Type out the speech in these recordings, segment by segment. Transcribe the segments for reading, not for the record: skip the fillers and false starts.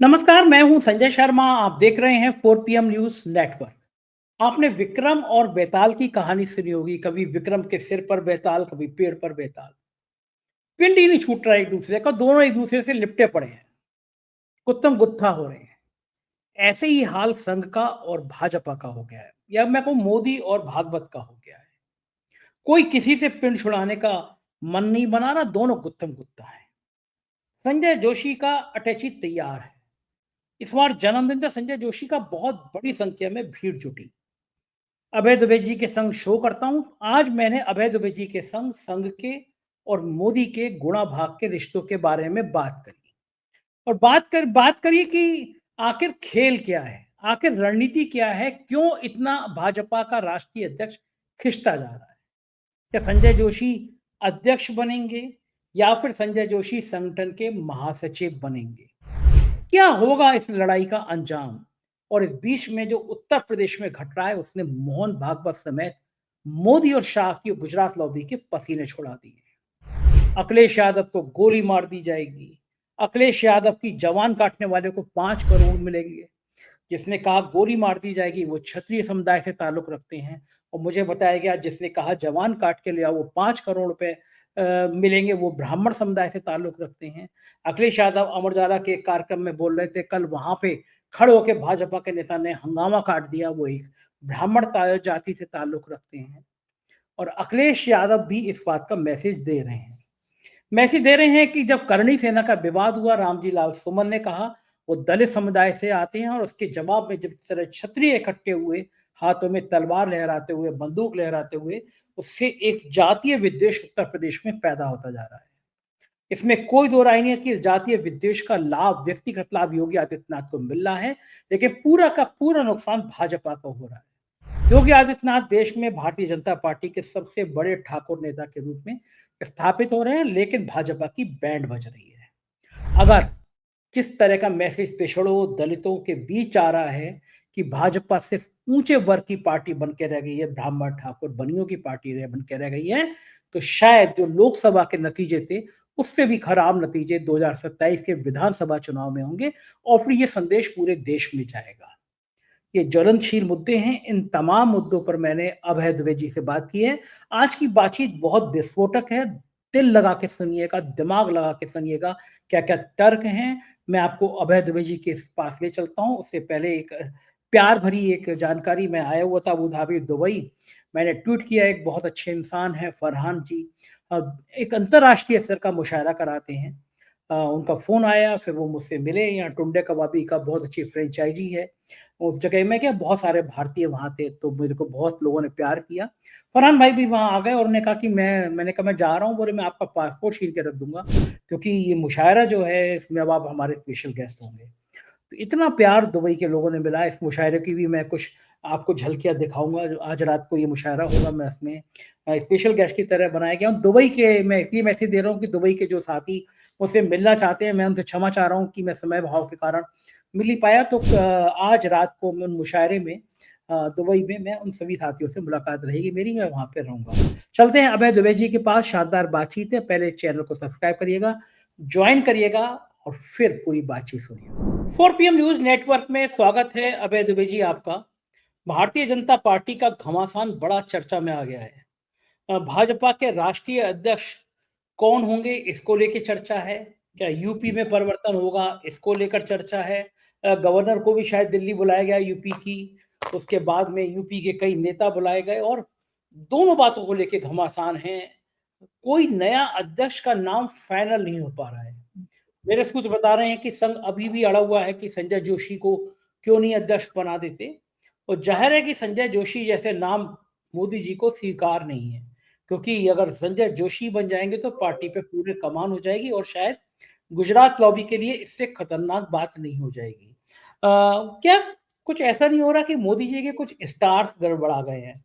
नमस्कार, मैं हूं संजय शर्मा। आप देख रहे हैं 4 PM न्यूज नेटवर्क। आपने विक्रम और बेताल की कहानी सुनी होगी। कभी विक्रम के सिर पर बेताल, कभी पेड़ पर बेताल। पिंड ही नहीं छूट रहा एक दूसरे का, दोनों एक दूसरे से लिपटे पड़े हैं, गुत्थम गुत्था हो रहे हैं। ऐसे ही हाल संघ का और भाजपा का हो गया है, या मैं कहूं मोदी और भागवत का हो गया है। कोई किसी से पिंड छुड़ाने का मन नहीं बना रहा, दोनों गुत्थम गुत्था है। संजय जोशी का अटैची तैयार है। इस बार जन्मदिन था संजय जोशी का, बहुत बड़ी संख्या में भीड़ जुटी। अभय दुबे जी के संग शो करता हूं। आज मैंने अभय दुबे जी के संग संघ के और मोदी के गुणा भाग के रिश्तों के बारे में बात करी। और बात करिए कि आखिर खेल क्या है, आखिर रणनीति क्या है, क्यों इतना भाजपा का राष्ट्रीय अध्यक्ष खिंचता जा रहा है। क्या संजय जोशी अध्यक्ष बनेंगे, या फिर संजय जोशी संगठन के महासचिव बनेंगे? क्या होगा इस लड़ाई का अंजाम? और इस बीच में जो उत्तर प्रदेश में घट रहा है, उसने मोहन भागवत समेत मोदी और शाह की गुजरात लॉबी के पसीने छुड़ा दिए। अखिलेश यादव को गोली मार दी जाएगी। अखिलेश यादव की जवान काटने वाले को 5 करोड़ मिलेंगे। जिसने कहा गोली मार दी जाएगी वो क्षत्रिय समुदाय से ताल्लुक रखते हैं, और मुझे बताया गया जिसने कहा जवान काट के ले आओ वो 5 करोड़ रुपए मिलेंगे, वो ब्राह्मण समुदाय से ताल्लुक रखते हैं। अखिलेश यादव अमर उजाला के एक कार्यक्रम में बोल रहे थे, कल वहां पे खड़े होकर भाजपा के नेता ने हंगामा काट दिया, वो एक ब्राह्मण जाति से ताल्लुक रखते हैं। और अखिलेश यादव भी इस बात का मैसेज दे रहे हैं कि जब करणी सेना का विवाद हुआ, रामजी लाल सुमन ने कहा वो दलित समुदाय से आते हैं, और उसके जवाब में जब इस तरह क्षत्रिय इकट्ठे हुए, हाथों में तलवार लहराते हुए, बंदूक लहराते हुए, उससे एक जातीय विद्वेष उत्तर प्रदेश में पैदा होता जा रहा है। इसमें कोई दो राय नहीं है कि जातीय विद्वेष का लाभ, व्यक्तिगत लाभ योगी आदित्यनाथ को मिल रहा है, लेकिन पूरा का पूरा नुकसान भाजपा को हो रहा है। योगी आदित्यनाथ देश में भारतीय जनता पार्टी के सबसे बड़े ठाकुर नेता के रूप में स्थापित हो रहे हैं, लेकिन भाजपा की बैंड बज रही है। अगर किस तरह का मैसेज पिछड़ों दलितों के बीच आ रहा है कि भाजपा सिर्फ ऊंचे वर्ग की पार्टी बन के रह गई है, ब्राह्मण ठाकुर बनियों की पार्टी बन के रह गई है, तो शायद जो लोकसभा के नतीजे थे उससे भी खराब नतीजे 2027 के विधानसभा चुनाव में होंगे, और फिर ये संदेश पूरे देश में जाएगा। ये ज्वलनशील मुद्दे हैं। इन तमाम मुद्दों पर मैंने अभय दुबे जी से बात की है। आज की बातचीत बहुत विस्फोटक है। दिल लगा के सुनिएगा, दिमाग लगा के सुनिएगा, क्या क्या तर्क हैं। मैं आपको अभय दुबे जी के पास ले चलता हूं। उससे पहले एक प्यार भरी एक जानकारी। मैं आया हुआ था अबू धाबी दुबई। मैंने ट्वीट किया, एक बहुत अच्छे इंसान है फरहान जी, एक अंतर्राष्ट्रीय स्तर का मुशायरा कराते हैं। उनका फोन आया, फिर वो मुझसे मिले। यहाँ टुंडे कबाबी का बहुत अच्छी फ्रेंचाइजी है उस जगह में, क्या बहुत सारे भारतीय वहां थे, तो मेरे को बहुत लोगों ने प्यार किया। फरहान भाई भी वहां आ गए, और उन्होंने कहा कि मैंने कहा मैं जा रहा हूँ। बोले मैं आपका पासपोर्ट छीन के रख दूंगा, क्योंकि ये मुशायरा जो है इसमें अब आप हमारे स्पेशल गेस्ट होंगे। तो इतना प्यार दुबई के लोगों ने मिला। इस मुशायरे की भी मैं कुछ आपको झलकियां दिखाऊंगा। जो आज रात को ये मुशायरा होगा, मैं इसमें स्पेशल गेस्ट की तरह बनाया गया हूँ। दुबई के मैं इसलिए मैसेज दे रहा हूँ कि दुबई के जो साथी मुझसे मिलना चाहते हैं, मैं उनसे क्षमा चाह रहा हूँ कि मैं समय भाव के कारण मिल नहीं पाया। तो आज रात को मैं मुशायरे में दुबई में मैं उन सभी साथियों से मुलाकात रहेगी मेरी, मैं वहां पे रहूंगा। चलते हैं अभय दुबे जी के पास। शानदार बातचीत है। पहले चैनल को सब्सक्राइब करिएगा, ज्वाइन करिएगा, और फिर पूरी बातचीत सुनिए। 4 PM न्यूज नेटवर्क में स्वागत है अभय दुबे जी आपका। भारतीय जनता पार्टी का घमासान बड़ा चर्चा में आ गया है। भाजपा के राष्ट्रीय अध्यक्ष कौन होंगे, इसको लेकर चर्चा है। क्या यूपी में परिवर्तन होगा, इसको लेकर चर्चा है। गवर्नर को भी शायद दिल्ली बुलाया गया यूपी की। उसके बाद में यूपी के कई नेता बुलाए गए, और दोनों बातों को लेकर घमासान है। कोई नया अध्यक्ष का नाम फाइनल नहीं हो पा रहा है। मेरे सूत्र बता रहे हैं कि संघ अभी भी अड़ा हुआ है कि संजय जोशी को क्यों नहीं अध्यक्ष बना देते। और जाहिर है कि संजय जोशी जैसे नाम मोदी जी को स्वीकार नहीं है, क्योंकि अगर संजय जोशी बन जाएंगे तो पार्टी पे पूरे कमान हो जाएगी, और शायद गुजरात लॉबी के लिए इससे खतरनाक बात नहीं हो जाएगी। क्या कुछ ऐसा नहीं हो रहा कि मोदी जी के कुछ स्टार्स गड़बड़ा गए हैं,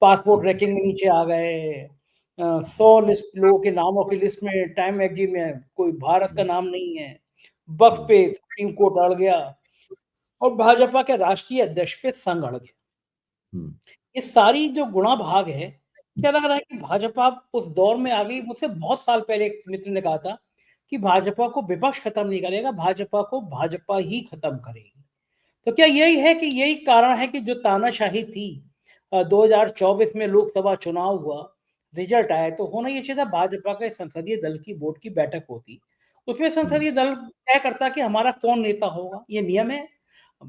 पासपोर्ट रैंकिंग में नीचे आ गए, 100 लोगों के नामों की लिस्ट में टाइम मैगजीन में कोई भारत का नाम नहीं है, वक्त पे सुप्रीम कोर्ट अड़ गया, और भाजपा के राष्ट्रीय अध्यक्ष पे संघ अड़ गया। ये सारी जो गुणा भाग है, क्या लग रहा है कि भाजपा उस दौर में आ गई? मुझसे बहुत साल पहले एक मित्र ने कहा था कि भाजपा को विपक्ष खत्म नहीं करेगा, भाजपा को भाजपा ही खत्म करेगी। तो क्या यही है कि यही कारण है कि जो तानाशाही थी 2024 में लोकसभा चुनाव हुआ, रिजल्ट आया तो होना ये चाहिए था भाजपा के संसदीय दल की बोर्ड की बैठक होती। उसमें हम्म, संसदीय दल तय करता कि हमारा कौन नेता होगा, ये नियम है।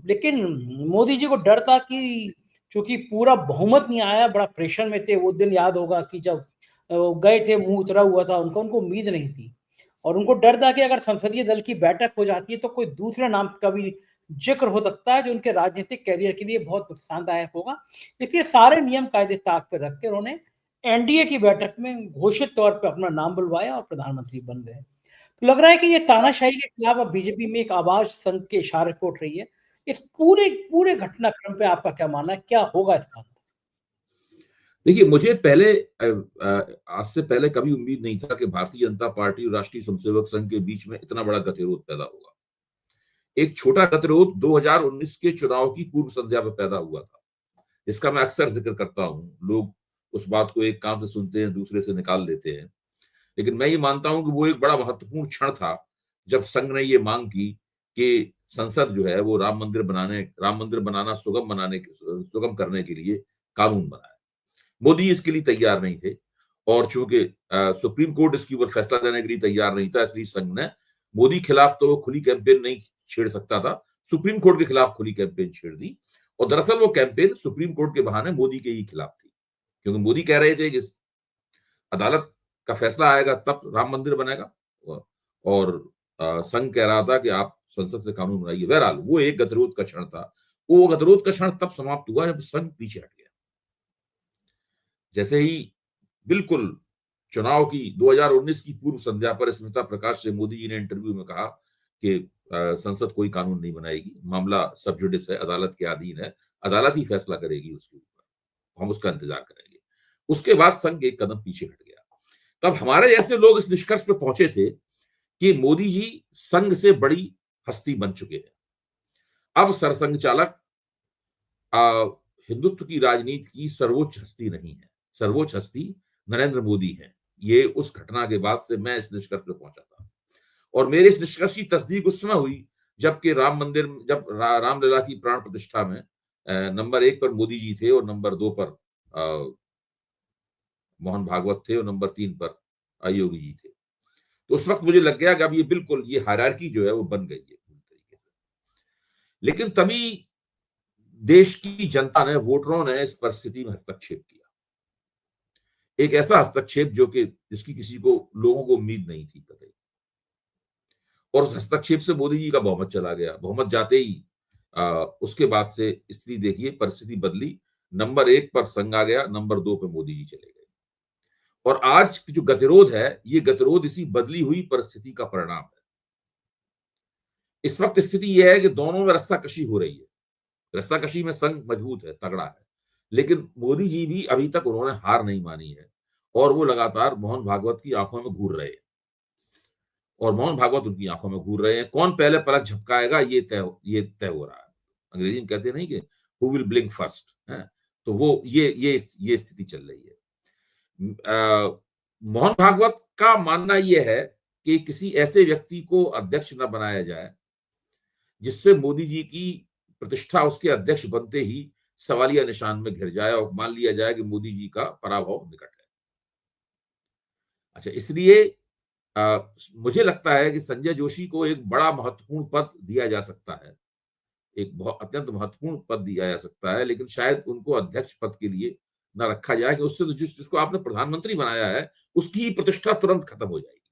लेकिन मोदी जी को डर था कि चूँकि पूरा बहुमत नहीं आया, बड़ा प्रेशर में थे। वो दिन याद होगा कि जब गए थे, मुँह उतरा हुआ था उनका, उनको उम्मीद नहीं थी और उनको डर था कि अगर संसदीय दल की बैठक हो जाती है तो कोई दूसरे नाम का भी ज़िक्र हो सकता है जो उनके राजनीतिक करियर के लिए बहुत नुकसानदायक होगा। इसलिए सारे नियम कायदे ताक पे रख के उन्होंने एनडीए की बैठक में घोषित तौर पे अपना नाम बुलवाया और प्रधानमंत्री बन गए। तो लग रहा है कि ये तानाशाही के खिलाफ अब बीजेपी में एक आवाज़ संघ के इशारे पे उठ रही है। इस पूरे पूरे घटनाक्रम पे आपका क्या मानना है? क्या होगा इसका अंत? देखिए, मुझे पहले आज से पहले कभी उम्मीद नहीं था कि भारतीय जनता पार्टी और राष्ट्रीय स्वयंसेवक संघ के बीच में इतना बड़ा गतिरोध पैदा होगा। एक छोटा गतिरोध 2019 के चुनाव की पूर्व संध्या में पैदा हुआ था, इसका मैं अक्सर जिक्र करता हूं। लोग उस बात को एक कान से सुनते हैं, दूसरे से निकाल देते हैं, लेकिन मैं ये मानता हूं कि वो एक बड़ा महत्वपूर्ण क्षण था जब संघ ने ये मांग की कि संसद जो है वो राम मंदिर बनाना सुगम करने के लिए कानून बनाए। मोदी इसके लिए तैयार नहीं थे और चूंकि सुप्रीम कोर्ट इसके ऊपर फैसला देने के लिए तैयार नहीं था, इसलिए संघ ने मोदी खिलाफ तो खुली कैंपेन नहीं छेड़ सकता था, सुप्रीम कोर्ट के खिलाफ खुली कैंपेन छेड़ दी। और दरअसल वो कैंपेन सुप्रीम कोर्ट के बहाने मोदी के ही खिलाफ थी, क्योंकि मोदी कह रहे थे कि अदालत का फैसला आएगा तब राम मंदिर बनेगा, और संघ कह रहा था कि आप संसद से कानून बनाइए। बहरहाल वो एक गतिरोध का क्षण था। वो गतिरोध का क्षण तब समाप्त हुआ जब संघ पीछे हट गया। जैसे ही बिल्कुल चुनाव की 2019 की पूर्व संध्या पर स्मिता प्रकाश से मोदी जी ने इंटरव्यू में कहा कि संसद कोई कानून नहीं बनाएगी, मामला सब जुडिस है, अदालत के अधीन है, अदालत ही फैसला करेगी उसके ऊपर, हम उसका इंतजार करेंगे। उसके बाद संघ एक कदम पीछे हट गया। तब हमारे जैसे लोग इस निष्कर्ष पे पहुंचे थे कि मोदी जी संघ से बड़ी हस्ती बन चुके हैं। अब सरसंघ चालक हिंदुत्व की राजनीति की सर्वोच्च हस्ती नहीं है, सर्वोच्च हस्ती नरेंद्र मोदी है। ये उस घटना के बाद से मैं इस निष्कर्ष पे पहुंचा था, और मेरे इस निष्कर्ष की तस्दीक उस समय हुई जबकि रामलला की प्राण प्रतिष्ठा में नंबर 1 पर मोदी जी थे और नंबर 2 पर मोहन भागवत थे और नंबर 3 पर योगी जी थे। तो उस वक्त मुझे लग गया कि अब ये बिल्कुल ये हायरार्की जो है वो बन गई है पूरी तरीके से। लेकिन तभी देश की जनता ने, वोटरों ने इस परिस्थिति में हस्तक्षेप किया, एक ऐसा हस्तक्षेप जो कि जिसकी किसी को, लोगों को उम्मीद नहीं थी कभी। और उस हस्तक्षेप से मोदी जी का बहुमत चला गया। बहुमत जाते ही उसके बाद से स्थिति देखिए, परिस्थिति बदली, नंबर 1 पर संघ आ गया, नंबर 2 पे मोदी जी चले गए। और आज जो गतिरोध है, ये गतिरोध इसी बदली हुई परिस्थिति का परिणाम है। इस वक्त स्थिति यह है कि दोनों में रस्साकशी हो रही है। रस्साकशी में संघ मजबूत है, तगड़ा है, लेकिन मोदी जी भी अभी तक उन्होंने हार नहीं मानी है और वो लगातार मोहन भागवत की आंखों में घूर रहे हैं, और मोहन भागवत उनकी आंखों में घूर रहे हैं। कौन पहले पलक झपकाएगा ये तय हो रहा है। अंग्रेजी में कहते नहीं कि हु विल ब्लिंक फर्स्ट है, तो वो ये स्थिति चल रही है। मोहन भागवत का मानना यह है कि किसी ऐसे व्यक्ति को अध्यक्ष न बनाया जाए जिससे मोदी जी की प्रतिष्ठा उसके अध्यक्ष बनते ही सवालिया निशान में घिर जाए और मान लिया जाए कि मोदी जी का पराभव निकट है। अच्छा, इसलिए मुझे लगता है कि संजय जोशी को एक बड़ा महत्वपूर्ण पद दिया जा सकता है, एक बहुत अत्यंत महत्वपूर्ण पद दिया जा सकता है, लेकिन शायद उनको अध्यक्ष पद के लिए न रखा जाए कि उससे तो जिसको आपने प्रधानमंत्री बनाया है उसकी ही प्रतिष्ठा तुरंत खत्म हो जाएगी।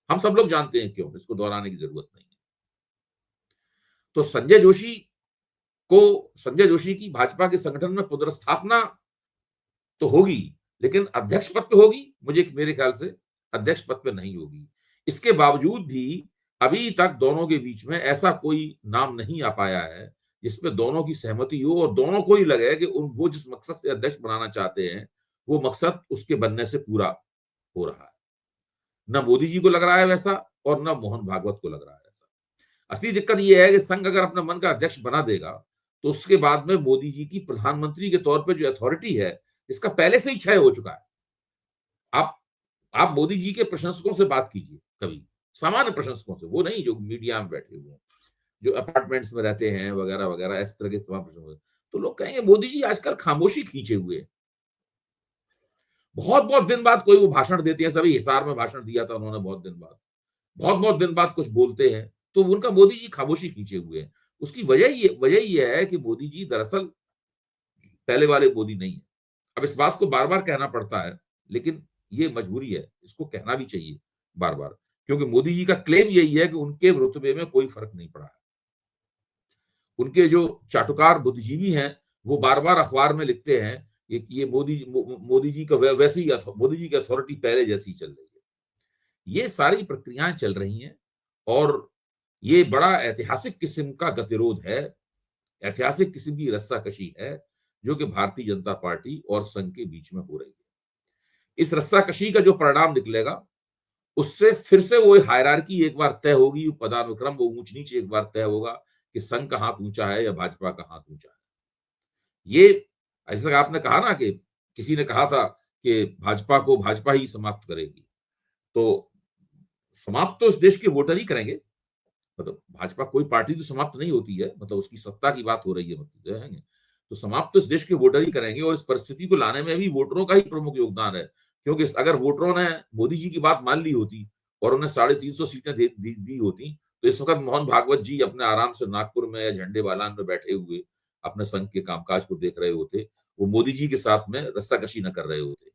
हम सब लोग जानते हैं क्यों, इसको दोहराने की जरूरत नहीं है। तो संजय जोशी की भाजपा के संगठन में पुनर्स्थापना तो होगी, लेकिन अध्यक्ष पद पे होगी, मेरे ख्याल से अध्यक्ष पद पे नहीं होगी। इसके बावजूद भी अभी तक दोनों के बीच में ऐसा कोई नाम नहीं आ पाया है जिसपे दोनों की सहमति हो और दोनों को ही लगे कि वो जिस मकसद से अध्यक्ष बनाना चाहते हैं वो मकसद उसके बनने से पूरा हो रहा है। न मोदी जी को लग रहा है वैसा और न मोहन भागवत को लग रहा है ऐसा। असली दिक्कत यह है कि संघ अगर अपना मन का अध्यक्ष बना देगा तो उसके बाद में मोदी जी की प्रधानमंत्री के तौर पर जो अथॉरिटी है, इसका पहले से ही क्षय हो चुका है। आप आप मोदी जी के प्रशंसकों से बात कीजिए कभी, सामान्य प्रशंसकों से, वो नहीं जो मीडिया में बैठे हुए हैं, जो अपार्टमेंट्स में रहते हैं वगैरह वगैरह, इस तरह के तमाम प्रशंसक। तो लोग कहेंगे मोदी जी आजकल खामोशी खींचे हुए हैं। बहुत बहुत दिन बाद कोई वो भाषण देते हैं, सभी हिसार में भाषण दिया था उन्होंने बहुत दिन बाद, बहुत बहुत दिन बाद कुछ बोलते हैं, तो उनका मोदी जी खामोशी खींचे हुए हैं। उसकी वजह ये है कि मोदी जी दरअसल पहले वाले मोदी नहीं है। अब इस बात को बार बार कहना पड़ता है, लेकिन ये मजबूरी है, इसको कहना भी चाहिए बार बार, क्योंकि मोदी जी का क्लेम यही है कि उनके रुतबे में कोई फर्क नहीं पड़ा है। उनके जो चाटुकार बुद्धिजीवी हैं, वो बार बार अखबार में लिखते हैं कि ये मोदी जी का वैसे ही मोदी जी की अथॉरिटी पहले जैसी चल रही है। ये सारी प्रक्रियाएं चल रही हैं और ये बड़ा ऐतिहासिक किस्म का गतिरोध है, ऐतिहासिक किस्म की रस्साकशी है, जो कि भारतीय जनता पार्टी और संघ के बीच में हो रही है। इस रस्साकशी का जो परिणाम निकलेगा, उससे फिर से वो हायरार्की एक बार तय होगी, पदानुक्रम, वो ऊंच नीच एक बार तय होगा कि संघ का हाथ ऊंचा है या भाजपा का हाथ ऊंचा है। ये ऐसा आपने कहा ना कि किसी ने कहा था कि भाजपा को भाजपा ही समाप्त करेगी, तो समाप्त तो इस देश के वोटर ही करेंगे। मतलब भाजपा कोई पार्टी तो समाप्त नहीं होती है, मतलब उसकी सत्ता की बात हो रही है, मतलब है। तो समाप्त तो इस देश के वोटर ही करेंगे और इस परिस्थिति को लाने में भी वोटरों का ही प्रमुख योगदान है, क्योंकि अगर वोटरों ने मोदी जी की बात मान ली होती और उन्हें 350 सीटें दी होती, तो इस वक्त मोहन भागवत जी अपने आराम से नागपुर में या झंडेवालान में बैठे हुए अपने संघ के कामकाज को देख रहे होते, वो मोदी जी के साथ में रस्साकशी न कर रहे होते,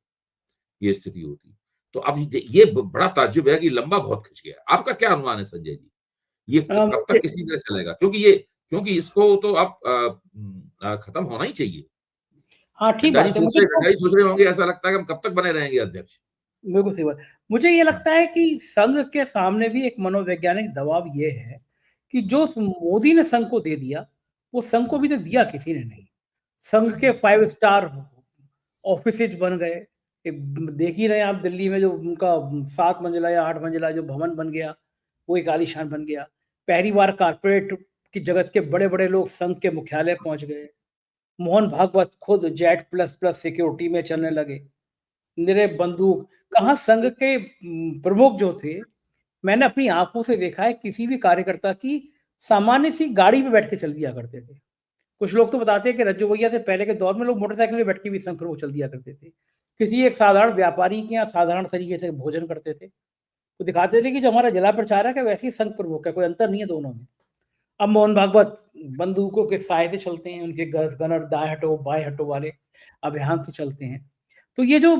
ये स्थिति होती। तो अब ये बड़ा ताज्जुब है कि लंबा बहुत खिंच गया। आपका क्या अनुमान है संजय जी, ये कब तक किसी तरह चलेगा? क्योंकि इसको तो अब खत्म होना ही चाहिए। हाँ, ठीक बात है। नड्डा जी सोच रहे होंगे, ऐसा लगता है कि हम कब तक बने रहेंगे अध्यक्ष। बिल्कुल सही बात। मुझे ये लगता है कि संघ के सामने भी एक मनोवैज्ञानिक दबाव ये है कि जो मोदी ने संघ को दे दिया, वो संघ को भी तो दिया किसी ने नहीं। संघ के 5 स्टार ऑफिसेज बन गए। देख ही रहे हैं आप, दिल्ली में जो उनका 7 मंजिला या 8 मंजिला जो भवन बन गया, वो एक आलीशान बन गया। पहली बार कारपोरेट की जगत के बड़े बड़े लोग संघ के मुख्यालय पहुंच गए। मोहन भागवत खुद जेट प्लस प्लस सिक्योरिटी में चलने लगे, निरे बंदूक। कहाँ संघ के प्रमुख जो थे, मैंने अपनी आंखों से देखा है किसी भी कार्यकर्ता की सामान्य सी गाड़ी में बैठ के चल दिया करते थे। कुछ लोग तो बताते हैं कि रज्जू भैया से पहले के दौर में लोग मोटरसाइकिल में बैठ के भी संघ प्रमुख चल दिया करते थे। किसी एक साधारण व्यापारी के यहाँ साधारण तरीके से भोजन करते थे, तो दिखाते थे कि जो हमारा जिला प्रचारक है वैसे ही संघ प्रमुख है, कोई अंतर नहीं है दोनों में। अब मोहन भागवत बंदूकों के साए से चलते हैं, उनके गनर दाएं हटो बाएं हटो वाले अभियान से चलते हैं। तो ये जो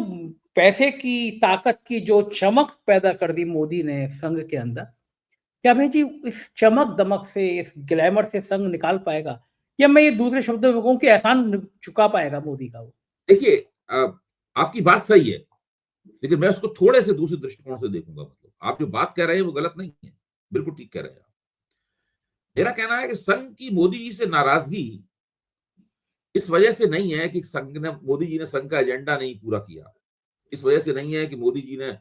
पैसे की ताकत की जो चमक पैदा कर दी मोदी ने संघ के अंदर, क्या भाई जी इस चमक दमक से, इस ग्लैमर से संघ निकाल पाएगा, या मैं ये दूसरे शब्दों में कहूं कि एहसान चुका पाएगा मोदी का वो? देखिए, आपकी बात सही है, लेकिन मैं उसको थोड़े से दूसरे दृष्टिकोण से देखूंगा। मतलब आप जो बात कह रहे हैं वो गलत नहीं है, बिल्कुल ठीक कह रहे हैं आप। मेरा कहना है कि संघ की मोदी जी से नाराजगी इस वजह से नहीं है कि मोदी जी ने संघ का एजेंडा नहीं पूरा किया। इस वजह से नहीं है कि मोदी जी ने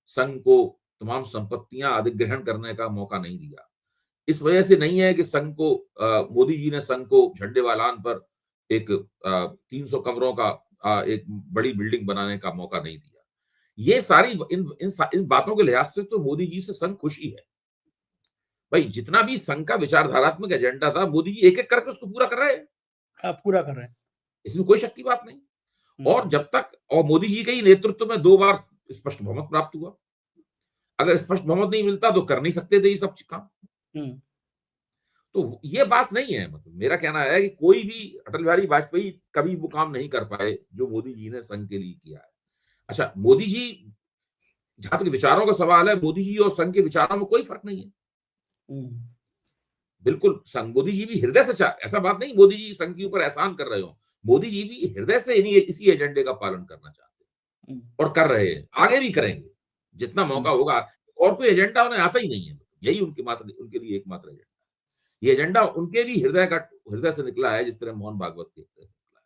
संघ को तमाम संपत्तियां अधिग्रहण करने का मौका नहीं दिया। इस वजह से नहीं है कि मोदी जी ने संघ को झंडेवालान पर एक 300 कमरों का एक बड़ी बिल्डिंग बनाने का मौका नहीं दिया। ये सारी इन बातों के लिहाज से तो मोदी जी से संघ खुशी है। भाई जितना भी संघ का विचारधारात्मक एजेंडा था, मोदी जी एक एक करके उसको पूरा कर रहे हैं। हाँ, पूरा कर रहे हैं। इसमें कोई शक की बात नहीं। और जब तक मोदी जी के ही नेतृत्व में 2 बार स्पष्ट बहुमत प्राप्त हुआ। अगर स्पष्ट बहुमत नहीं मिलता तो कर नहीं सकते थे ये सब काम। तो ये बात नहीं है। मतलब मेरा कहना है कि कोई भी अटल बिहारी वाजपेयी कभी वो काम नहीं कर पाए जो मोदी जी ने संघ के लिए किया है। अच्छा, मोदी जी, जहां तक विचारों का सवाल है, मोदी जी और संघ के विचारों में कोई फर्क नहीं है। बिल्कुल, मोदी जी भी हृदय से ऐसा बात नहीं मोदी जी संघ के ऊपर एहसान कर रहे हो। मोदी जी भी हृदय से इसी एजेंडे का पालन करना चाहते हैं और कर रहे हैं, आगे भी करेंगे जितना मौका होगा। और कोई एजेंडा उन्हें आता ही नहीं है। यही उनके लिए एकमात्र एजेंडा। ये एजेंडा उनके भी हृदय से निकला है, जिस तरह मोहन भागवत के हृदय से निकला है।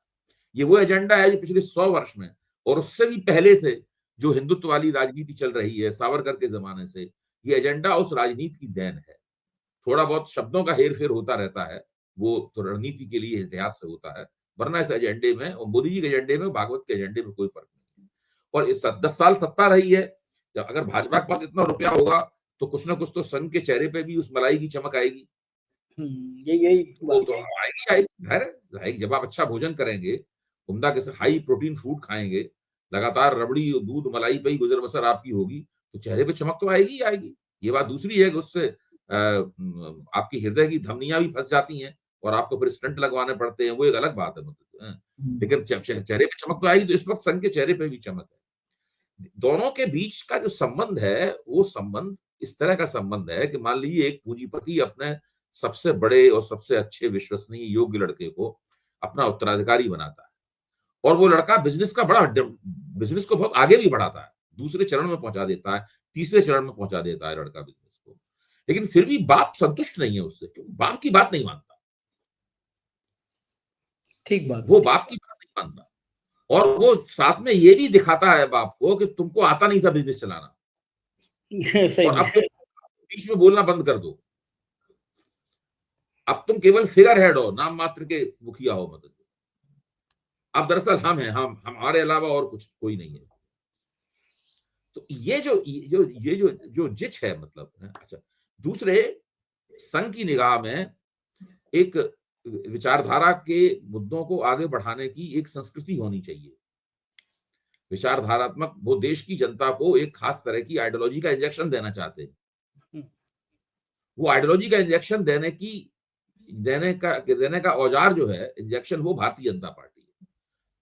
ये वो एजेंडा है जो पिछले 100 वर्ष में और उससे भी पहले से जो हिंदुत्व वाली राजनीति चल रही है सावरकर के जमाने से, ये एजेंडा उस राजनीति की देन है। थोड़ा बहुत शब्दों का हेर फेर होता रहता है, वो तो रणनीति के लिए इतिहास से होता है, वरना इस एजेंडे में और मोदी जी के एजेंडे में भागवत के एजेंडे में कोई फर्क नहीं है। और इस 10 साल सत्ता रही है, अगर भाजपा के पास इतना रुपया होगा तो कुछ ना कुछ तो संघ के चेहरे पे भी उस मलाई की चमक आएगी। यही वो बात तो है। आएगी आएगी, ज़ाहिर है। जब आप अच्छा भोजन करेंगे, उम्दा किसी हाई प्रोटीन फूड खाएँगे, लगातार रबड़ी, दूध, मलाई पे ही गुज़र-बसर आपकी होगी, तो चेहरे पे चमक तो आएगी ही आएगी। ये बात दूसरी है कि उससे आपकी हृदय की धमनियाँ भी फँस जाती हैं और आपको फिर स्टंट लगवाने पड़ते हैं, वो एक अलग बात है मतलब लेकिन चेहरे पे चमक तो आएगी, तो इस वक़्त संघ के चेहरे पे भी चमक है। दोनों के बीच का जो संबंध है, वो संबंध इस तरह का संबंध है कि मान लीजिए एक पूंजीपति अपने सबसे बड़े और सबसे अच्छे विश्वसनीय योग्य लड़के को अपना उत्तराधिकारी बनाता है और वो लड़का बिज़नेस को बहुत आगे भी बढ़ाता है। दूसरे चरण में पहुँचा देता है, तीसरे चरण में पहुँचा देता है लड़का बिज़नेस को। लेकिन फिर भी बाप संतुष्ट नहीं है उससे, क्योंकि बाप की बात नहीं मानता। ठीक बात वो बोली। बाप की बात नहीं मानता और वो साथ में ये भी दिखाता है बाप को कि तुमको आता नहीं था बिज़नेस चलाना सही और अब बात। तुम बीच में बोलना बंद कर दो। अब तुम केवल फिगर हेड हो, नाम मात्र के मुखिया हो मतलब। अब दरअसल हम हैं, हम हमारे अलावा और कुछ कोई नहीं है। तो ये जो जिच है मतलब अच्छा। दूसरे संघ की निगाह में एक विचारधारा के मुद्दों को आगे बढ़ाने की एक संस्कृति होनी चाहिए। विचारधारात्मक वो देश की जनता को एक खास तरह की आइडियोलॉजी का इंजेक्शन देना चाहते हैं। हुँ, वो आइडियोलॉजी का इंजेक्शन देने का औजार जो है इंजेक्शन, वो भारतीय जनता पार्टी है।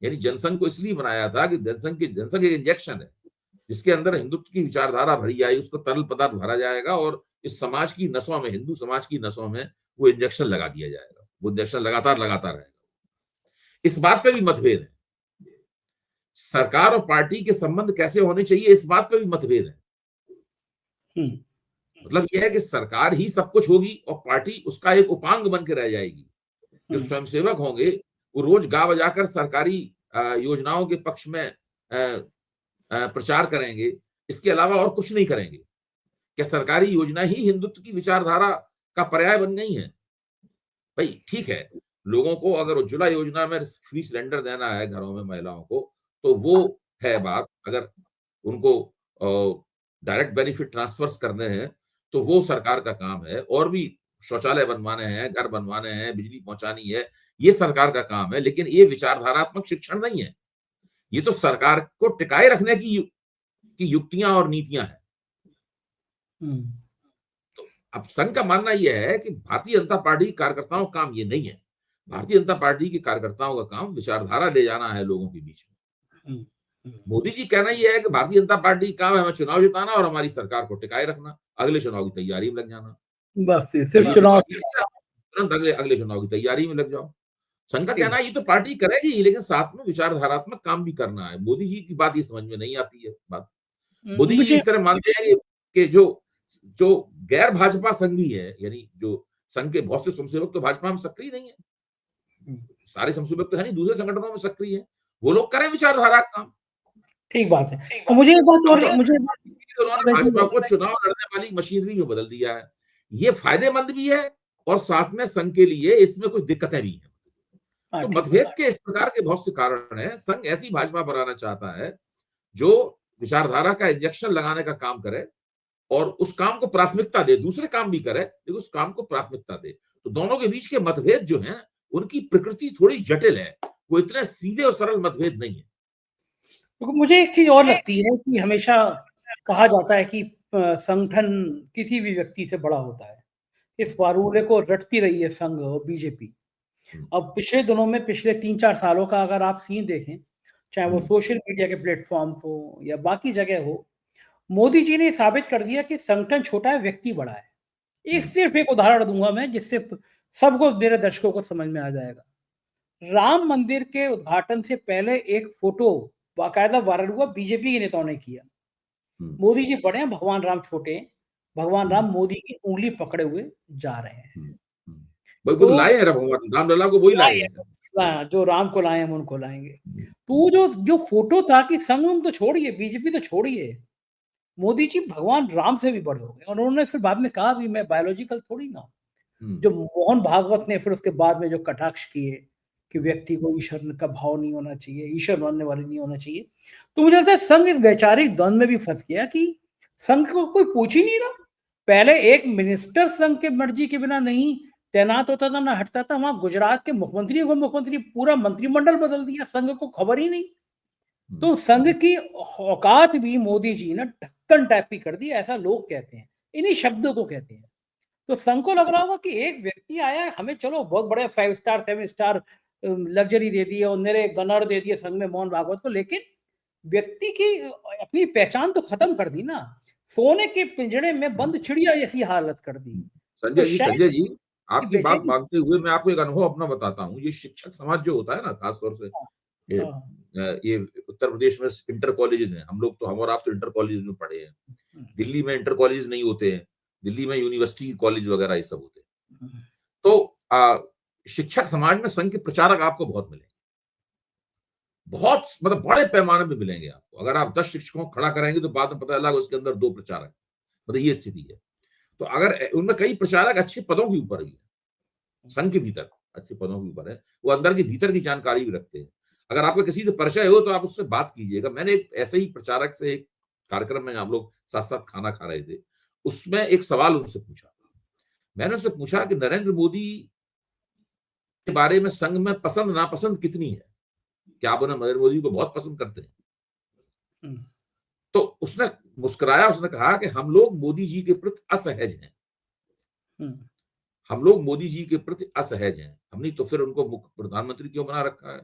यानी जनसंघ को इसलिए बनाया था कि जनसंघ एक इंजेक्शन है जिसके अंदर हिंदुत्व की विचारधारा भरी जाएगी, उसको तरल पदार्थ भरा जाएगा और इस समाज की नसों में, हिंदू समाज की नसों में वो इंजेक्शन लगा दिया जाएगा। वो इंजेक्शन लगातार लगातार रहेगा। इस बात पे भी मतभेद है। सरकार और पार्टी के संबंध कैसे होने चाहिए, इस बात पे भी मतभेद है। हुँ, मतलब यह है कि सरकार ही सब कुछ होगी और पार्टी उसका एक उपांग बन के रह जाएगी। जो हुँ। स्वयंसेवक होंगे वो रोज गा बजाकर सरकारी योजनाओं के पक्ष में प्रचार करेंगे, इसके अलावा और कुछ नहीं करेंगे। क्या सरकारी योजना ही हिंदुत्व की विचारधारा का पर्याय बन गई है? भाई ठीक है, लोगों को अगर उज्ज्वला योजना में फ्री सिलेंडर देना है घरों में महिलाओं को, तो वो है बात। अगर उनको डायरेक्ट बेनिफिट ट्रांसफर्स करने हैं, तो वो सरकार का काम है। और भी शौचालय बनवाने हैं, घर बनवाने हैं, बिजली पहुँचानी है, ये सरकार का काम है। लेकिन ये विचारधारात्मक शिक्षण नहीं है। ये तो सरकार को टिकाए रखने की युक्तियाँ और नीतियाँ हैं। हुँ, तो अब संघ का मानना यह है कि भारतीय जनता पार्टी के कार्यकर्ताओं का काम ये नहीं है। भारतीय जनता पार्टी के कार्यकर्ताओं का काम विचारधारा ले जाना है लोगों के बीच में। हुँ, हुँ। मोदी जी कहना ये है कि भारतीय जनता पार्टी का काम है हमें चुनाव जिताना और हमारी सरकार को टिकाए रखना, अगले चुनाव की तैयारी में लग जाना। बस ये और सिर्फ़ ये चुनाव चुनाव जीत लिया, तुरंत अगले अगले चुनाव की तैयारी में लग जाओ। संघ का सही कहना बात। है ये तो पार्टी करेगी ही, लेकिन साथ में विचारधारात्मक काम भी करना है। मोदी जी की बात ये समझ में नहीं आती है बात। मोदी जी मुझे इस तरह मानते हैं कि जो जो गैर भाजपा संघी है, यानी जो संघ के बहुत से स्वयंसेवक तो भाजपा में सक्रिय नहीं है। हुँ, सारे स्वयंसेवक तो है नहीं, दूसरे संगठनों में सक्रिय है। वो लोग करें विचारधारा का काम। ठीक बात है। और मुझे एक बात हम और तो मुझे इसीलिए उन्होंने भाजपा को चुनाव लड़ने वाली मशीनरी में बदल दिया है। ये फायदेमंद भी है और साथ में संघ के लिए इसमें कुछ दिक्कतें भी हैं। हाँ, तो ठीक बात। मतभेद के इस प्रकार के बहुत से कारण हैं। संघ ऐसी भाजपा बनाना चाहता है जो विचारधारा का इंजेक्शन लगाने का काम करे और उस काम को प्राथमिकता दे। दूसरे काम भी करे, लेकिन उस काम को प्राथमिकता दे। तो दोनों के बीच के मतभेद जो हैं, उनकी प्रकृति थोड़ी जटिल है। वो इतने सीधे और सरल मतभेद नहीं है। तो मुझे एक चीज़ और लगती है कि हमेशा कहा जाता है कि संगठन किसी भी व्यक्ति से बड़ा होता है। इस फार्मूले को रटती रही है संघ और बीजेपी। हुँ, अब पिछले दिनों में पिछले 3-4 सालों का अगर आप सीन देखें, चाहे वो हुँ, सोशल मीडिया के प्लेटफ़ॉर्म्स हो या बाकी जगह हो, मोदी जी ने साबित कर दिया कि संगठन छोटा है, व्यक्ति बड़ा है। एक हुँ, सिर्फ़ एक उदाहरण दूँगा मैं जिससे सबको मेरे दर्शकों को समझ में आ जाएगा। राम मंदिर के उद्घाटन से पहले एक फ़ोटो बाकायदा वायरल हुआ, बीजेपी के नेताओं ने किया। हुँ, मोदी जी बड़े हैं, भगवान राम छोटे हैं। भगवान हुँ, राम मोदी की उँगली पकड़े हुए जा रहे हैं। हुँ, हुँ। वही वो तो तो लाए हैं भगवान रामलला को, वही लाए हैं। हाँ, जो राम को लाए हम उनको लाएँगे। हुँ, तो वो जो जो फ़ोटो था कि संघ-वंघ तो छोड़िए, बीजेपी तो छोड़िए, मोदी जी भगवान राम से भी बड़े हो गए और उन्होंने फिर बाद में कहा भी मैं बायोलॉजिकल थोड़ी ना हूँ। हुँ, जो मोहन भागवत ने फिर उसके बाद में जो कटाक्ष किए कि हुँ, व्यक्ति को ईश्वर का भाव नहीं होना चाहिए, ईश्वर मानने वाले नहीं होना चाहिए। तो मुझे लगता है संघ एक वैचारिक द्वंद में भी फँस गया कि संघ को कोई पूछ ही नहीं रहा। पहले एक मिनिस्टर संघ के मर्जी के बिना नहीं तैनात होता था, ना हटता था। वहां गुजरात के मुख्यमंत्री को मुख्यमंत्री पूरा मंत्रिमंडल बदल दिया, संघ को खबर ही नहीं। तो संघ की औकात भी मोदी जी ने ढक्कन टाइप की कर दी, ऐसा लोग कहते हैं, इन्हीं शब्दों को कहते हैं। तो संघ को लग रहा होगा कि एक व्यक्ति आया, हमें चलो बहुत बड़े 5 स्टार 7 स्टार लग्जरी दे दी और मेरे गनर दे दिए संघ में मोहन भागवत को, लेकिन व्यक्ति की अपनी पहचान तो खत्म कर दी ना, सोने के पिंजड़े में बंद चिड़िया जैसी हालत कर दी। तो संजय जी, आपकी बात बेचैनी। मानते हुए मैं आपको एक अनुभव अपना बताता हूँ। ये शिक्षक समाज जो होता है ना, खास तौर से हाँ, ये हाँ, ये उत्तर प्रदेश में इंटर कॉलेजेस हैं। हम और आप तो इंटर कॉलेज में पढ़े हैं। हम्म, दिल्ली में इंटर कॉलेज नहीं होते हैं। दिल्ली में यूनिवर्सिटी कॉलेज वगैरह ये सब होते हैं। हम्म, तो शिक्षक समाज में संघ के प्रचारक आपको बहुत मिलेंगे। बहुत मतलब बड़े पैमाने पे मिलेंगे आपको। अगर आप 10 शिक्षकों को खड़ा कराएँगे तो बाद में पता चला उसके अंदर 2 प्रचारक। मतलब ये स्थिति है। तो अगर उनमें कई प्रचारक अच्छे पदों के ऊपर भी हैं, संघ के भीतर अच्छे पदों के ऊपर है, वो अंदर के भीतर की जानकारी भी रखते हैं। अगर आपका किसी से परिचय हो तो आप उससे बात कीजिएगा। मैंने एक ऐसे ही प्रचारक से एक कार्यक्रम में हम लोग साथ-साथ खाना खा रहे थे। उसमें एक सवाल उनसे पूछा। मैंने उससे पूछा कि नरेंद्र मोदी के बारे में संघ में पसंद-नापसंद कितनी है? क्या आप उन्हें नरेंद्र मोदी को बहुत पसंद करते हैं? हम्म, तो उसने मुस्कुराया, उसने कहा कि हम लोग मोदी जी के प्रति असहज हैं। हम्म, हम लोग मोदी जी के प्रति असहज हैं। हमने तो फिर उनको मुख्य प्रधानमंत्री क्यों बना रखा है?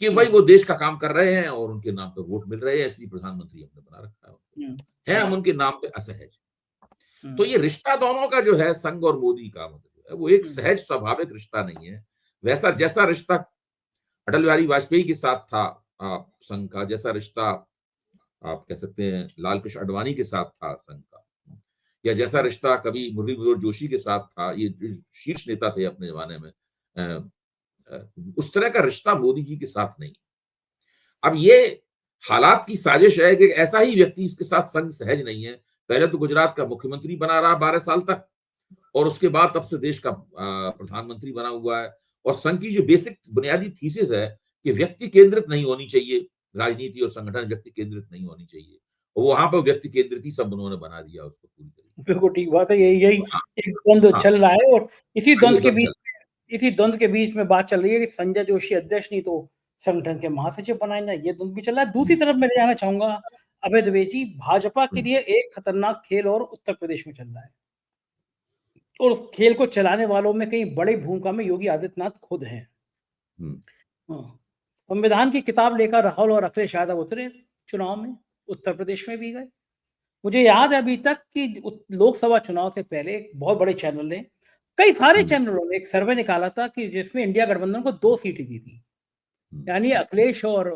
कि भाई हम्म, वो देश का काम कर रहे हैं और उनके नाम पे वोट मिल रहे हैं, इसलिए प्रधानमंत्री हमने बना रखा है उनको। हम्म, हैं हम उनके नाम पे असहज। तो हम्म, ये रिश्ता दोनों का जो है संघ और मोदी का मतलब जो है वो एक हम्म, सहज स्वाभाविक रिश्ता नहीं है। वैसा जैसा रिश्ता अटल बिहारी वाजपेयी के साथ था संघ का, जैसा रिश्ता आप कह सकते हैं लाल कृष्ण आडवाणी के साथ था संघ का, या जैसा रिश्ता कभी मुरली मनोहर जोशी के साथ था, ये जो शीर्ष नेता थे अपने जमाने में, उस तरह का रिश्ता मोदी जी के साथ नहीं। अब ये हालात की साजिश है कि ऐसा ही व्यक्ति इसके साथ संग सहज नहीं है। पहले तो गुजरात का मुख्यमंत्री बना रहा 12 साल तक और उसके बाद तब से देश का प्रधानमंत्री बना हुआ है। और संघ की जो बेसिक बुनियादी थीसिस है कि व्यक्ति केंद्रित नहीं होनी चाहिए, राजनीति और संगठन व्यक्ति केंद्रित नहीं होनी चाहिए। और वहां पर व्यक्ति केंद्रित ही सब उन्होंने बना दिया उसको पूरी तरीके से। बिल्कुल ठीक बात है। यही यही हाँ, एक द्वंद्व हाँ, चल रहा है, और इसी हाँ, ये द्वंद्व के द्वंद बीच चल इसी द्वंद्व के बीच में बात चल रही है कि संजय जोशी अध्यक्ष नहीं तो संगठन के महासचिव बनाए जाए, ये द्वंद्व भी चल रहा है। दूसरी हुँ, तरफ मैं जाना चाहूंगा अभय द्विवेदी, भाजपा के हुँ, लिए एक खतरनाक खेल और उत्तर प्रदेश में चल रहा है, और उस खेल को चलाने वालों में कई बड़ी भूमिका में योगी आदित्यनाथ खुद हैं। हुँ, हाँ। संविधान की किताब लेकर राहुल और अखिलेश यादव उतरे चुनाव में, उत्तर प्रदेश में भी गए। मुझे याद है अभी तक कि लोकसभा चुनाव से पहले एक बहुत बड़े चैनल ने, कई सारे हुँ, चैनलों ने एक सर्वे निकाला था कि जिसमें इंडिया गठबंधन को 2 सीटें दी थी। हुँ, यानी अखिलेश और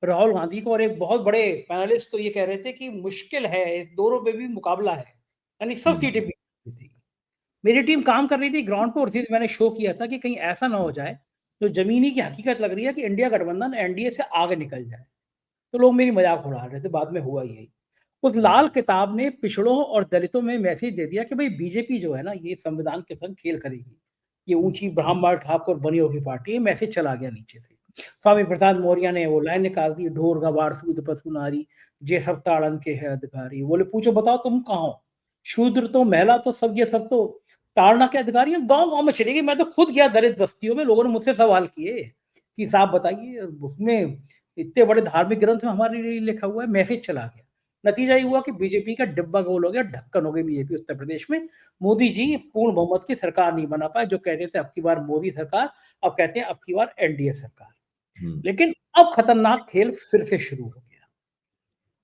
राहुल गांधी को, और एक बहुत बड़े पैनलिस्ट तो ये कह रहे थे कि मुश्किल है, दोनों पे भी मुकाबला है। यानी सब हुँ, सीटें भी थी। मेरी टीम काम कर रही थी ग्राउंड पे, और फिर मैंने शो किया था कि कहीं ऐसा ना हो जाए, जो ज़मीनी की हकीकत लग रही है कि इंडिया गठबंधन एनडीए से आगे निकल जाए। तो लोग मेरी मज़ाक उड़ा रहे थे, बाद में हुआ यही। उस हुँ, लाल किताब ने पिछड़ों और दलितों में मैसेज दे दिया कि भाई बीजेपी जो है ना, ये संविधान के संग खेल करेगी। ये ऊँची ब्राह्मण ठाकुर बनी होगी पार्टी, ये मैसेज चला गया नीचे से। स्वामी प्रसाद मौर्य ने वो लाइन निकाल दी, ढोर गवार सूद पशु नारी, जे सब ताड़न के है अधिकारी। बोले पूछो बताओ तुम कहाँ हो? शूद्र तो महिला तो सब, ये सब तो ताड़ना के अधिकारी हैं। गाँव-गाँव में चली गई। मैं तो खुद गया दलित बस्तियों में, लोगों ने मुझसे सवाल किए कि साहब बताइए, उसमें इतने बड़े धार्मिक ग्रंथ में हमारे लिए लिखा हुआ है, मैसेज चला गया। नतीजा ये हुआ कि बीजेपी का डिब्बा गोल हो गया, ढक्कन हो गई बीजेपी उत्तर प्रदेश में। मोदी जी पूर्ण बहुमत की सरकार नहीं बना पाए, जो कहते थे अब की बार मोदी सरकार, अब कहते हैं अब की बार एनडीए सरकार। हुँ, लेकिन अब खतरनाक खेल फिर से शुरू हो गया।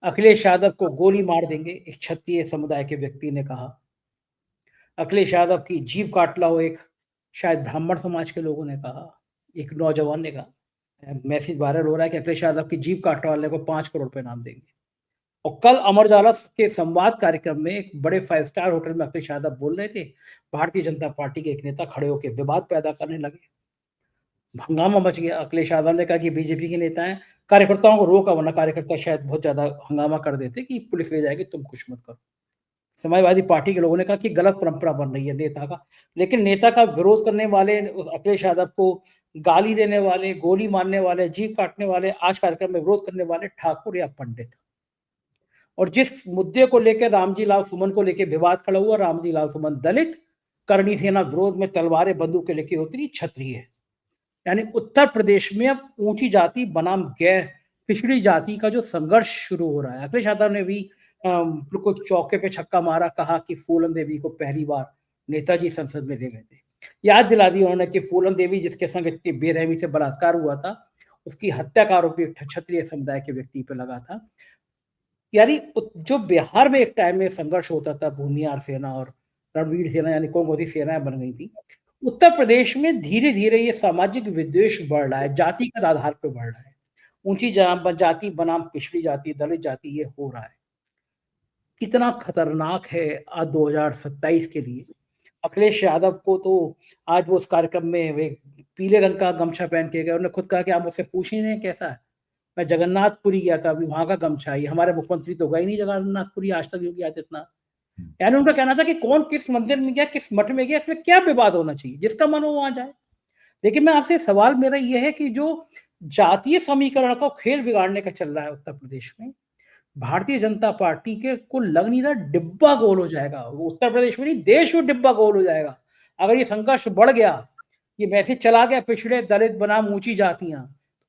अखिलेश यादव को गोली मार देंगे, एक क्षत्रिय समुदाय के व्यक्ति ने कहा। अखिलेश यादव की जीभ काट लाओ, एक शायद ब्राह्मण समाज के लोगों ने कहा। एक नौजवान ने कहा। मैसेज वायरल हो रहा है कि अखिलेश यादव की जीभ काटने वाले को 5 करोड़ रुपए इनाम देंगे। और कल अमर उजाला के संवाद कार्यक्रम में एक बड़े 5 स्टार होटल में अखिलेश यादव बोल रहे थे। भारतीय जनता पार्टी के एक नेता खड़े होकर विवाद पैदा करने लगे। हंगामा मच गया। अखिलेश यादव ने कहा कि बीजेपी के नेता हैं, कार्यकर्ताओं को रोका, वरना कार्यकर्ता शायद बहुत ज्यादा हंगामा कर देते कि पुलिस ले जाएगी, तुम कुछ मत करो। समाजवादी पार्टी के लोगों ने कहा कि गलत परंपरा बन रही है नेता का। लेकिन नेता का विरोध करने वाले, अखिलेश यादव को गाली देने वाले, गोली मारने वाले, जीभ काटने वाले, आज कार्यक्रम में विरोध करने वाले ठाकुर या पंडित। और जिस मुद्दे को लेकर रामजी लाल सुमन को लेकर विवाद खड़ा हुआ, रामजी लाल सुमन दलित, करणी सेना विरोध में तलवारें बंदूकें लेके उतरी क्षत्रिय। यानी उत्तर प्रदेश में अब ऊंची जाति बनाम गैर पिछड़ी जाति का जो संघर्ष शुरू हो रहा है। अखिलेश यादव ने भी बिल्कुल चौके पे छक्का मारा, कहा कि फूलन देवी को पहली बार नेताजी संसद में ले गए थे। याद दिला दी उन्होंने कि फूलन देवी जिसके संग इतनी बेरहमी से बलात्कार हुआ था, उसकी हत्या का आरोप क्षत्रिय समुदाय के व्यक्ति पे लगा था। यानी जो बिहार में एक टाइम में संघर्ष होता था, भूमिहार सेना और रणवीर सेना यानी कोमुदी सेनाएं बन गई थी, उत्तर प्रदेश में धीरे धीरे ये सामाजिक विद्वेष बढ़ रहा है, जातिगत आधार पर बढ़ रहा है। ऊंची जाति बनाम पिछड़ी जाति, दलित जाति, ये हो रहा है। कितना खतरनाक है आज 2027 के लिए। अखिलेश यादव को तो आज वो उस कार्यक्रम में वे पीले रंग का गमछा पहन के गए, उन्होंने खुद कहा कि आप मुझसे पूछ ही नहीं कैसा है, मैं जगन्नाथपुरी गया था, अभी वहां का गमछा है। हमारे मुख्यमंत्री तो गए नहीं जगन्नाथपुरी आज तक, योगी आदित्यनाथ। यानी उनका कहना था कि कौन किस मंदिर में गया, किस मठ में गया, इसमें क्या विवाद होना चाहिए, जिसका मन हो वहां जाए। लेकिन मैं आपसे सवाल मेरा यह है कि जो जातीय समीकरण को खेल बिगाड़ने का चल रहा है उत्तर प्रदेश में, भारतीय जनता पार्टी के को लग नहीं रहा डिब्बा गोल हो जाएगा। वो उत्तर प्रदेश में नहीं, देश में डिब्बा गोल हो जाएगा अगर ये संघर्ष बढ़ गया, ये मैसेज चला गया पिछड़े दलित बनाम ऊंची जातियां,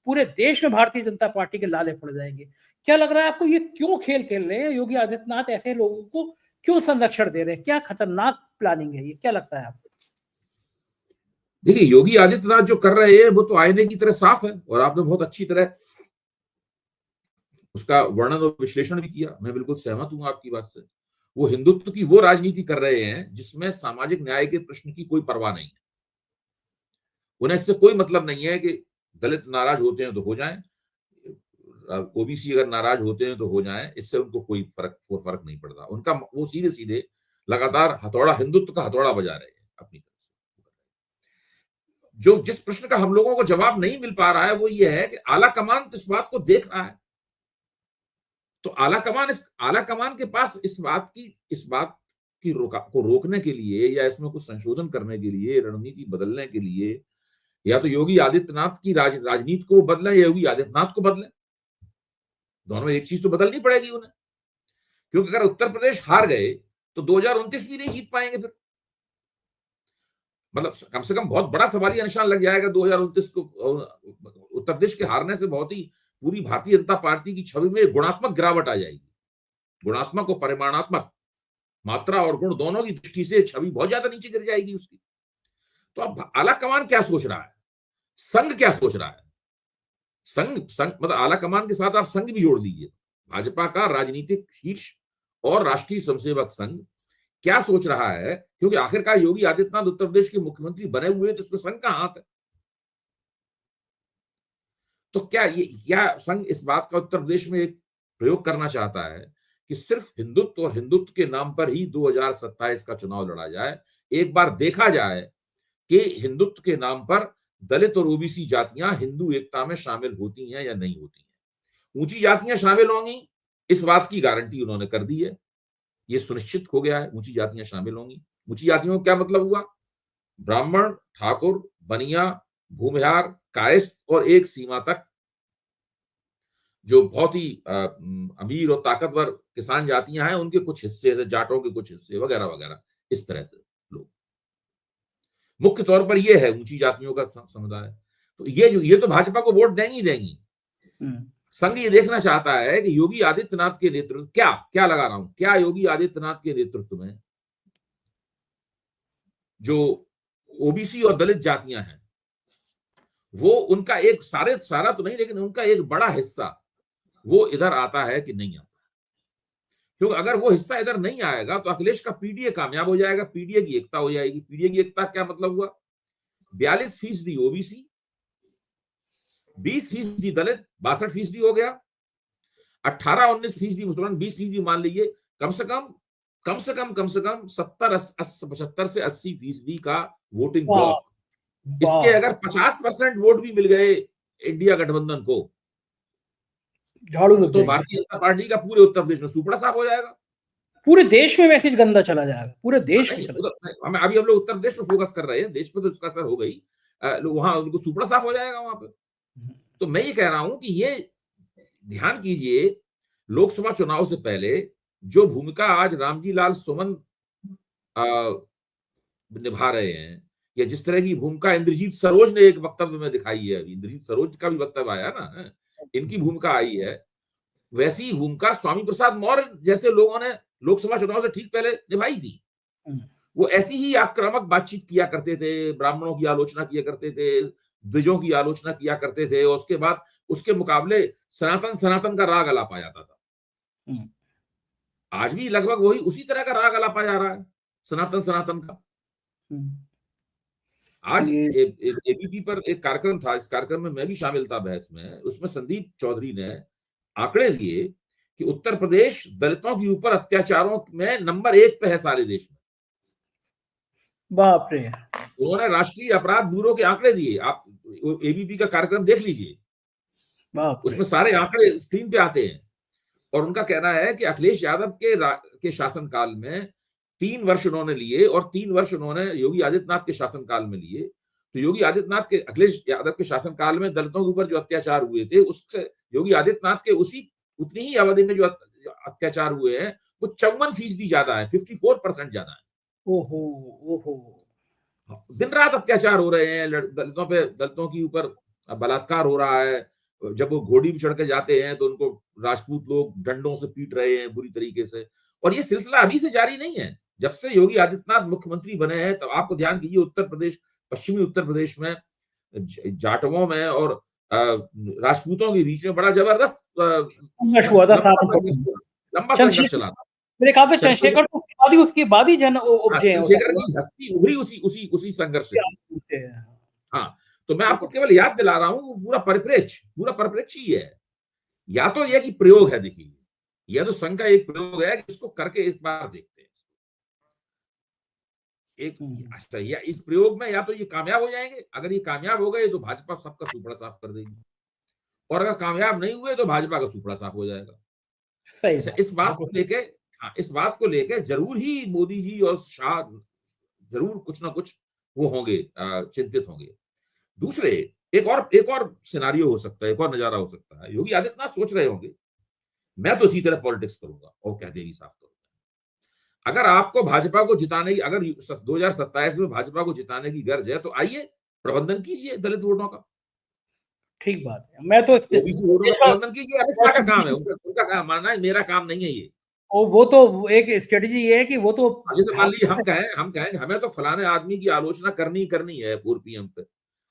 पूरे देश में भारतीय जनता पार्टी के लाले पड़ जाएंगे। क्या लग रहा है आपको, ये क्यों खेल खेल रहे हैं योगी आदित्यनाथ, ऐसे लोगों को क्यों संरक्षण दे रहे हैं? क्या खतरनाक प्लानिंग है ये, क्या लगता है आपको? देखिए, योगी आदित्यनाथ जो कर रहे हैं वो तो आईने की तरह साफ है, और आपने बहुत अच्छी तरह उसका वर्णन और विश्लेषण भी किया। मैं बिल्कुल सहमत हूं आपकी बात से। वो हिंदुत्व की वो राजनीति कर रहे हैं जिसमें सामाजिक न्याय के प्रश्न की कोई परवाह नहीं है। उन्हें इससे कोई मतलब नहीं है कि दलित नाराज होते हैं तो हो जाएं, ओबीसी अगर नाराज होते हैं तो हो जाएं, इससे उनको कोई फर्क नहीं पड़ता। उनका वो सीधे सीधे लगातार हथौड़ा, हिंदुत्व का हथौड़ा बजा रहे हैं अपनी तरफ से। जो जिस प्रश्न का हम लोगों को जवाब नहीं मिल पा रहा है वो ये है कि आला कमान इस बात को देख रहा है, तो आला कमान के पास इस बात की को रोकने के लिए या इसमें कुछ संशोधन करने के लिए, रणनीति बदलने के लिए, या तो योगी आदित्यनाथ की राजनीति को बदले या योगी आदित्यनाथ को बदले। दोनों में एक चीज तो बदलनी पड़ेगी उन्हें, क्योंकि अगर उत्तर प्रदेश हार गए तो 2029 भी नहीं जीत पाएंगे फिर। मतलब कम से कम बहुत बड़ा सवालिया निशान लग जाएगा 2029 को। उत्तर प्रदेश के हारने से बहुत ही पूरी भारतीय जनता पार्टी की छवि में गुणात्मक गिरावट आ जाएगी। गुणात्मक और परिमाणात्मक, मात्रा और गुण दोनों की दृष्टि से छवि बहुत ज्यादा नीचे गिर जाएगी उसकी। तो अब आला कमान क्या सोच रहा है, संघ क्या सोच रहा है? संघ मतलब आला कमान के साथ आप संघ भी जोड़ दीजिए। भाजपा का राजनीतिक शीर्ष और राष्ट्रीय स्वयंसेवक संघ क्या सोच रहा है, क्योंकि आखिरकार योगी आदित्यनाथ उत्तर प्रदेश के मुख्यमंत्री बने हुए, तो इसमें संघ का हाथ है। तो क्या संघ इस बात का उत्तर प्रदेश में एक प्रयोग करना चाहता है कि सिर्फ हिंदुत्व और हिंदुत्व के नाम पर ही 2027 का चुनाव लड़ा जाए? एक बार देखा जाए कि हिंदुत्व के नाम पर दलित और ओबीसी जातियां हिंदू एकता में शामिल होती हैं या नहीं होती हैं। ऊंची जातियां शामिल होंगी, इस बात की गारंटी उन्होंने कर दी है, ये सुनिश्चित हो गया है, ऊंची जातियां शामिल होंगी। ऊंची जातियों का क्या मतलब हुआ? ब्राह्मण, ठाकुर, बनिया, भूमिहार, कायस्थ और एक सीमा तक जो बहुत ही अमीर और ताकतवर किसान जातियां हैं, उनके कुछ हिस्से, जाटों के कुछ हिस्से वगैरह वगैरह, इस तरह से लोग। मुख्य तौर पर यह है ऊंची जातियों का समुदाय। तो ये तो भाजपा को वोट देंगी। संघ ये देखना चाहता है कि योगी आदित्यनाथ के नेतृत्व, क्या लगा रहा हूं, क्या योगी आदित्यनाथ के नेतृत्व में जो ओबीसी और दलित जातियां हैं, वो उनका एक सारा तो नहीं, लेकिन उनका एक बड़ा हिस्सा वो इधर आता है कि नहीं आता? क्योंकि अगर वो हिस्सा इधर नहीं आएगा तो अखिलेश का पीडीए कामयाब हो जाएगा, पीडीए की एकता हो जाएगी। पीडीए की एकता क्या मतलब हुआ? 42% ओबीसी, 20% दलित, 62% हो गया, 18-19% मुसलमान, 20% मान लीजिए। कम से कम 75 से 80% का वोटिंग ब्लॉक। इसके अगर 50% वोट भी मिल गए इंडिया गठबंधन को, झाड़ू लग तो जाएगी। भारतीय जनता पार्टी का पूरे उत्तर प्रदेश में सुपड़ा साफ हो जाएगा। पूरे देश में मैसेज गंदा चला जाएगा, पूरे देश में चला। अभी हम लोग उत्तर प्रदेश में फोकस कर रहे हैं, देश पे तो इसका असर हो गई, वहां उनको सुपड़ा साफ हो जाएगा वहां पे। तो मैं ये कह रहा हूं कि ये ध्यान कीजिए, लोकसभा चुनाव से पहले जो भूमिका आज रामजी लाल सुमन निभा रहे हैं, या जिस तरह की भूमिका इंद्रजीत सरोज ने एक वक्तव्य में दिखाई है, इंद्रजीत सरोज का भी वक्तव्य आया ना, इनकी भूमिका आई है, वैसी ही भूमिका स्वामी प्रसाद मौर्य जैसे लोगों ने लोकसभा चुनाव से ठीक पहले निभाई थी। वो ऐसी ही आक्रामक बातचीत किया करते थे, ब्राह्मणों की आलोचना किया करते थे, द्विजों की आलोचना किया करते थे, और उसके बाद उसके मुकाबले सनातन का राग अलापा जाता था। आज भी लगभग वही उसी तरह का राग अलापा जा रहा है, सनातन का। आज एबीपी पर एक कार्यक्रम था, इस कार्यक्रम में मैं भी शामिल था बहस में, उसमें संदीप चौधरी ने आंकड़े दिए कि उत्तर प्रदेश दलितों के ऊपर अत्याचारों में नंबर 1 पे है सारे देश में। बाप रे। उन्होंने राष्ट्रीय अपराध ब्यूरो के आंकड़े दिए, आप एबीपी का कार्यक्रम देख लीजिए, उसमें सारे आंकड़े स्क्रीन पे आते हैं। और उनका कहना है कि अखिलेश यादव के शासनकाल में 3 वर्ष उन्होंने लिए और 3 वर्ष उन्होंने योगी आदित्यनाथ के शासनकाल में लिए। तो योगी आदित्यनाथ के, अखिलेश यादव के शासनकाल में दलितों के ऊपर जो अत्याचार हुए थे, उससे योगी आदित्यनाथ के उतनी ही अवधि में जो अत्याचार हुए हैं वो 54% ज्यादा है, 54% ज्यादा है। ओहो। दिन रात अत्याचार हो रहे हैं, दलितों के ऊपर बलात्कार हो रहा है। जब वो घोड़ी भी चढ़ के जाते हैं तो उनको राजपूत लोग डंडों से पीट रहे हैं बुरी तरीके से। और ये सिलसिला अभी से जारी नहीं है, जब से योगी आदित्यनाथ मुख्यमंत्री बने हैं तब आपको ध्यान कीजिए, उत्तर प्रदेश, पश्चिमी उत्तर प्रदेश में जाटवों में और राजपूतों के बीच में बड़ा जबरदस्त लंबा संघर्ष चला था। मेरे ख्याल से चंद्रशेखर तो उसके बाद ही जन उपजे हैं, चंद्रशेखर की हस्ती उभरी उसी संघर्ष से। हाँ, तो मैं आपको केवल याद दिला रहा हूँ, पूरा परिप्रेक्ष्य ही है। या तो यह कि प्रयोग है, देखिए, यह तो संघ का एक प्रयोग है कि इसको करके एक बार देखते हैं या इस प्रयोग में या तो ये कामयाब हो जाएंगे। अगर ये कामयाब हो गए तो भाजपा सबका सुपड़ा साफ कर देगी, और अगर कामयाब नहीं हुए तो भाजपा का सुपड़ा साफ हो जाएगा। अच्छा, इस बात को लेके जरूर ही मोदी जी और शाह जरूर कुछ ना कुछ वो होंगे, चिंतित होंगे। दूसरे एक और सिनारियो हो सकता है, एक और नजारा हो सकता है। योगी आदित्यनाथ सोच रहे होंगे मैं तो इसी तरह पॉलिटिक्स करूंगा, और कह देगी साफ तौर पर, अगर आपको भाजपा को जिताने की, अगर 2027 में भाजपा को जिताने की गर्ज है तो आइए प्रबंधन कीजिए दलित वोटों का। ठीक बात है, मैं तो प्रबंधन कीजिए, अमित शाह का काम है, उनका काम मानना है, मेरा काम नहीं है ये। और वो तो एक स्ट्रेटेजी ये है कि वो तो जैसे मान लीजिए हम कहें हमें तो फलाने आदमी की आलोचना करनी है 4 PM पे,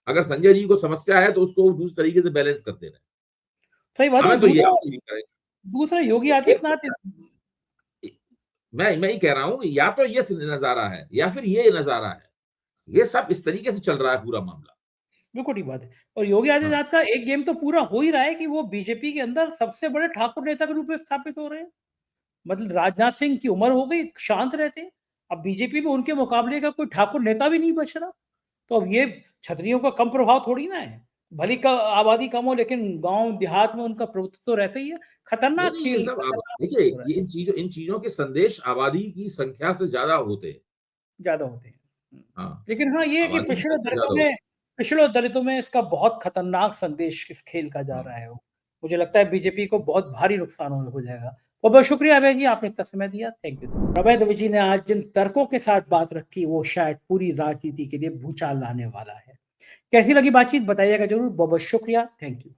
अगर संजय जी को समस्या है तो उसको दूसरे तरीके से बैलेंस करते रहे। सही बात है। तो दूसरा योगी आदित्यनाथ, मैं ही कह रहा हूँ, या तो ये नजारा है या फिर ये नजारा है, ये सब इस तरीके से चल रहा है पूरा मामला। बिल्कुल ठीक बात है। और योगी आदित्यनाथ का एक गेम तो पूरा हो ही रहा है कि वो बीजेपी के अंदर सबसे बड़े ठाकुर नेता के रूप में स्थापित हो रहे हैं। मतलब राजनाथ सिंह की उम्र हो गई, शांत रहते हैं, अब बीजेपी में उनके मुकाबले का कोई ठाकुर नेता भी नहीं बच रहा। तो अब ये क्षत्रियों का कम प्रभाव थोड़ी ना है, भली का आबादी कम हो लेकिन गांव देहात में उनका प्रभुत्व तो रहता ही है। खतरनाक खेल। देखिए, इन चीजों के संदेश आबादी की संख्या से ज्यादा होते हैं। हाँ। लेकिन हाँ, ये है कि पिछड़े दलितों में इसका बहुत खतरनाक संदेश इस खेल का जा रहा है। मुझे लगता है बीजेपी को बहुत भारी नुकसान हो जाएगा। बहुत शुक्रिया अभय जी, आपने इतना समय दिया, थैंक यू। अभय दवे जी ने आज जिन तर्कों के साथ बात रखी वो शायद पूरी राजनीति के लिए भूचाल लाने वाला है। कैसी लगी बातचीत बताइएगा जरूर। बहुत शुक्रिया, थैंक यू।